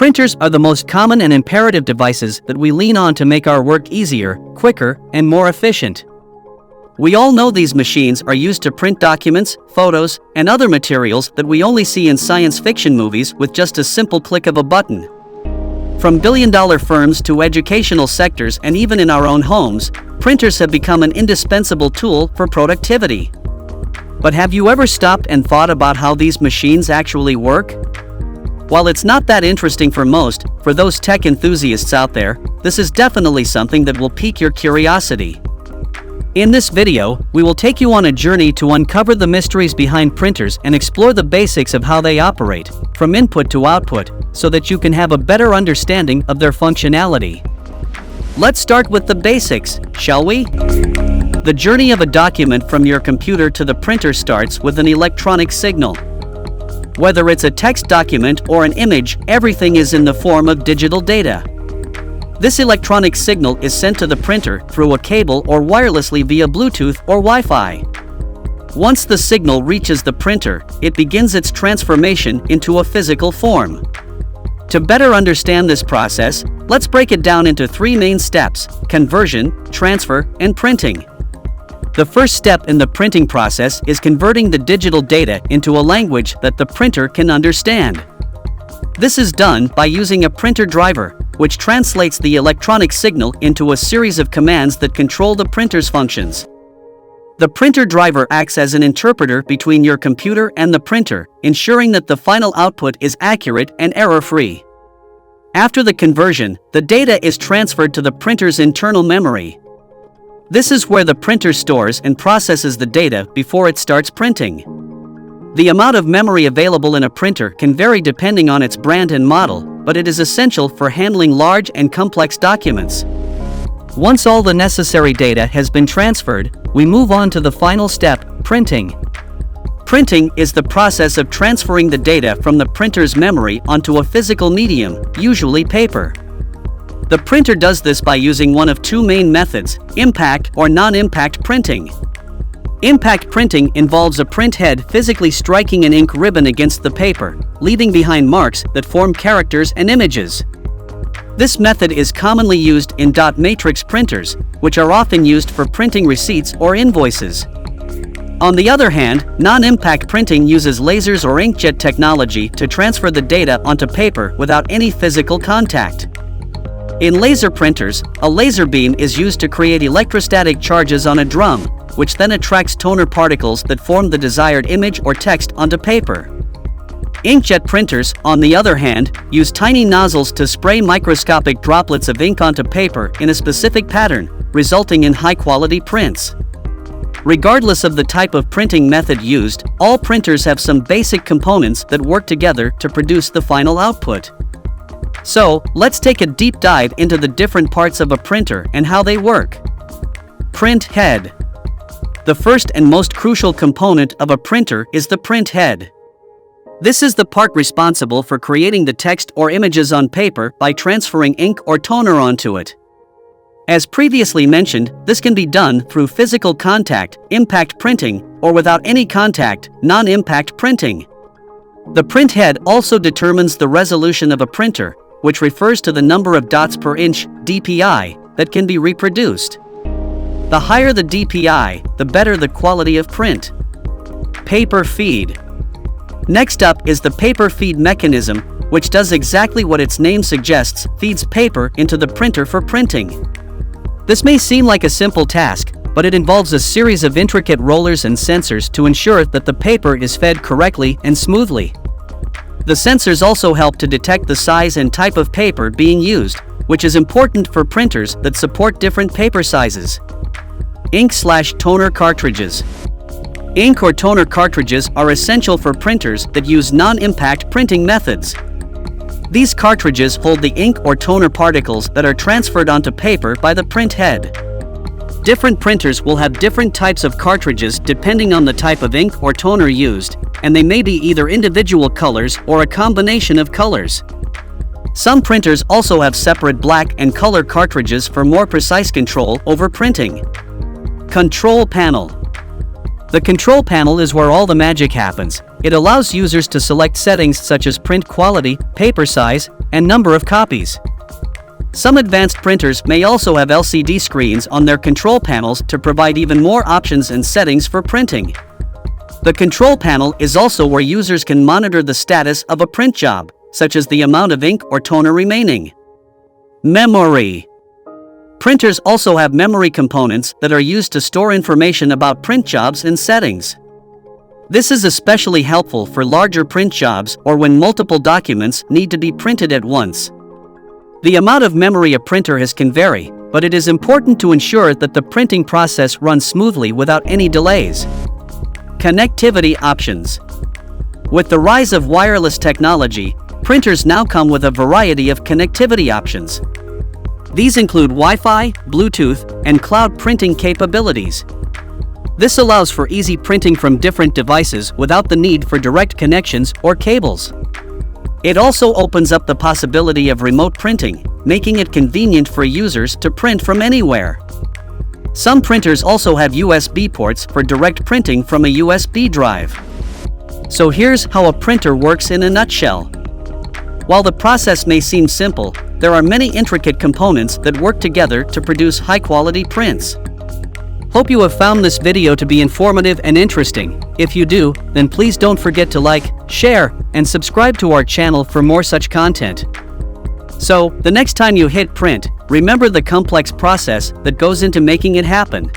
Printers are the most common and imperative devices that we lean on to make our work easier, quicker, and more efficient. We all know these machines are used to print documents, photos, and other materials that we only see in science fiction movies with just a simple click of a button. From billion-dollar firms to educational sectors and even in our own homes, printers have become an indispensable tool for productivity. But have you ever stopped and thought about how these machines actually work? While it's not that interesting for most, for those tech enthusiasts out there, this is definitely something that will pique your curiosity. In this video, we will take you on a journey to uncover the mysteries behind printers and explore the basics of how they operate, from input to output, so that you can have a better understanding of their functionality. Let's start with the basics, shall we? The journey of a document from your computer to the printer starts with an electronic signal. Whether it's a text document or an image, everything is in the form of digital data. This electronic signal is sent to the printer through a cable or wirelessly via Bluetooth or Wi-Fi. Once the signal reaches the printer, it begins its transformation into a physical form. To better understand this process, let's break it down into three main steps: conversion, transfer, and printing. The first step in the printing process is converting the digital data into a language that the printer can understand. This is done by using a printer driver, which translates the electronic signal into a series of commands that control the printer's functions. The printer driver acts as an interpreter between your computer and the printer, ensuring that the final output is accurate and error-free. After the conversion, the data is transferred to the printer's internal memory. This is where the printer stores and processes the data before it starts printing. The amount of memory available in a printer can vary depending on its brand and model, but it is essential for handling large and complex documents. Once all the necessary data has been transferred, we move on to the final step, printing. Printing is the process of transferring the data from the printer's memory onto a physical medium, usually paper. The printer does this by using one of two main methods: impact or non-impact printing. Impact printing involves a print head physically striking an ink ribbon against the paper, leaving behind marks that form characters and images. This method is commonly used in dot matrix printers, which are often used for printing receipts or invoices. On the other hand, non-impact printing uses lasers or inkjet technology to transfer the data onto paper without any physical contact. In laser printers, a laser beam is used to create electrostatic charges on a drum, which then attracts toner particles that form the desired image or text onto paper. Inkjet printers, on the other hand, use tiny nozzles to spray microscopic droplets of ink onto paper in a specific pattern, resulting in high-quality prints. Regardless of the type of printing method used, all printers have some basic components that work together to produce the final output. So, let's take a deep dive into the different parts of a printer and how they work. Print head. The first and most crucial component of a printer is the print head. This is the part responsible for creating the text or images on paper by transferring ink or toner onto it. As previously mentioned, this can be done through physical contact, impact printing, or without any contact, non-impact printing. The print head also determines the resolution of a printer, which refers to the number of dots per inch, DPI, that can be reproduced. The higher the DPI, the better the quality of print. Paper feed. Next up is the paper feed mechanism, which does exactly what its name suggests, feeds paper into the printer for printing. This may seem like a simple task, but it involves a series of intricate rollers and sensors to ensure that the paper is fed correctly and smoothly. The sensors also help to detect the size and type of paper being used, which is important for printers that support different paper sizes. Ink/toner cartridges. Ink or toner cartridges are essential for printers that use non-impact printing methods. These cartridges hold the ink or toner particles that are transferred onto paper by the print head. Different printers will have different types of cartridges depending on the type of ink or toner used, and they may be either individual colors or a combination of colors. Some printers also have separate black and color cartridges for more precise control over printing. Control panel. The control panel is where all the magic happens. It allows users to select settings such as print quality, paper size, and number of copies. Some advanced printers may also have LCD screens on their control panels to provide even more options and settings for printing. The control panel is also where users can monitor the status of a print job, such as the amount of ink or toner remaining. Memory. Printers also have memory components that are used to store information about print jobs and settings. This is especially helpful for larger print jobs or when multiple documents need to be printed at once. The amount of memory a printer has can vary, but it is important to ensure that the printing process runs smoothly without any delays. Connectivity options. With the rise of wireless technology, printers now come with a variety of connectivity options. These include Wi-Fi, Bluetooth, and cloud printing capabilities. This allows for easy printing from different devices without the need for direct connections or cables. It also opens up the possibility of remote printing, making it convenient for users to print from anywhere. Some printers also have USB ports for direct printing from a USB drive. So here's how a printer works in a nutshell. While the process may seem simple, there are many intricate components that work together to produce high-quality prints. Hope you have found this video to be informative and interesting. If you do, then please don't forget to like, share, and subscribe to our channel for more such content. So, the next time you hit print, remember the complex process that goes into making it happen.